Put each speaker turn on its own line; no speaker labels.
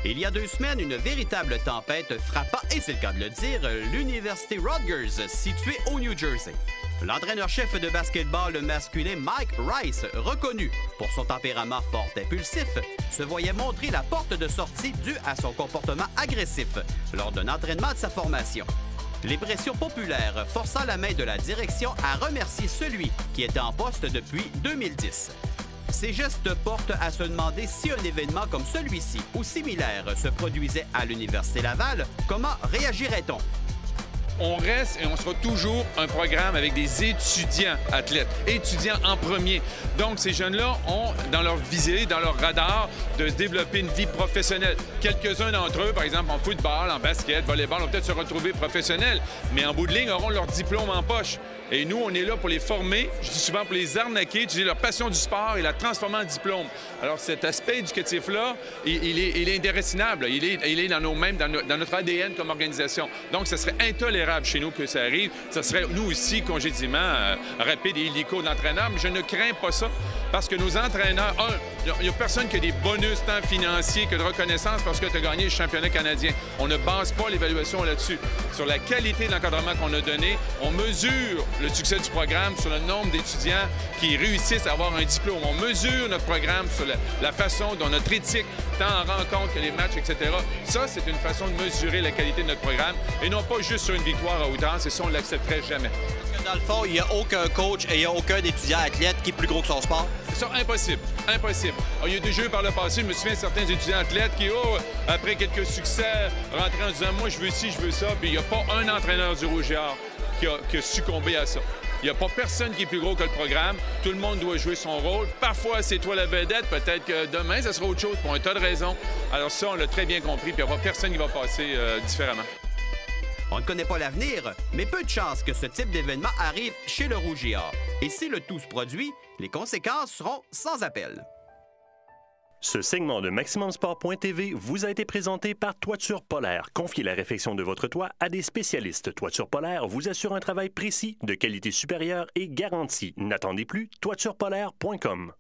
Il y a 2 semaines, une véritable tempête frappa, et c'est le cas de le dire, l'université Rutgers, située au New Jersey. L'entraîneur-chef de basketball masculin Mike Rice, reconnu pour son tempérament fort impulsif, se voyait montrer la porte de sortie due à son comportement agressif lors d'un entraînement de sa formation. Les pressions populaires forçant la main de la direction à remercier celui qui était en poste depuis 2010. Ces gestes portent à se demander si un événement comme celui-ci ou similaire se produisait à l'Université Laval, comment réagirait-on?
On reste et on sera toujours un programme avec des étudiants athlètes, étudiants en premier. Donc, ces jeunes-là ont dans leur visée, dans leur radar, de développer une vie professionnelle. Quelques-uns d'entre eux, par exemple en football, en basket, volleyball, vont peut-être se retrouver professionnels, mais en bout de ligne, auront leur diplôme en poche. Et nous, on est là pour les former, je dis souvent pour les arnaquer, utiliser leur passion du sport et la transformer en diplôme. Alors, cet aspect éducatif-là, il est indéracinable. Il est dans notre ADN comme organisation. Donc, ce serait intolérable chez nous que ça arrive. Ce serait, nous aussi, congédiement rapide et illico d'entraîneurs. Mais je ne crains pas ça parce que nos entraîneurs, il n'y a personne qui a des bonus tant financiers que de reconnaissance parce que tu as gagné le championnat canadien. On ne base pas l'évaluation là-dessus. Sur la qualité de l'encadrement qu'on a donné, on mesure le succès du programme sur le nombre d'étudiants qui réussissent à avoir un diplôme. On mesure notre programme sur la façon dont notre éthique, tant en rencontre que les matchs, etc. Ça, c'est une façon de mesurer la qualité de notre programme et non pas juste sur une victoire à outrance, et ça, on ne l'accepterait jamais.
Parce que dans le fond, il n'y a aucun coach et il n'y a aucun étudiant athlète qui est plus gros que son sport?
C'est ça, impossible. Impossible. Alors, il y a des jeux par le passé, je me souviens de certains étudiants athlètes qui, après quelques succès, rentraient en disant « moi, je veux ci, je veux ça », puis il n'y a pas un entraîneur du Rouge et Or qui a succombé à ça. Il n'y a pas personne qui est plus gros que le programme. Tout le monde doit jouer son rôle. Parfois, c'est toi la vedette. Peut-être que demain, ça sera autre chose pour un tas de raisons. Alors ça, on l'a très bien compris, puis il n'y a pas personne qui va passer différemment.
On ne connaît pas l'avenir, mais peu de chances que ce type d'événement arrive chez le Rouge et Or. Et si le tout se produit, les conséquences seront sans appel.
Ce segment de MaximumSport.tv vous a été présenté par Toiture Polaire. Confiez la réfection de votre toit à des spécialistes. Toiture Polaire vous assure un travail précis, de qualité supérieure et garantie. N'attendez plus, toiturepolaire.com.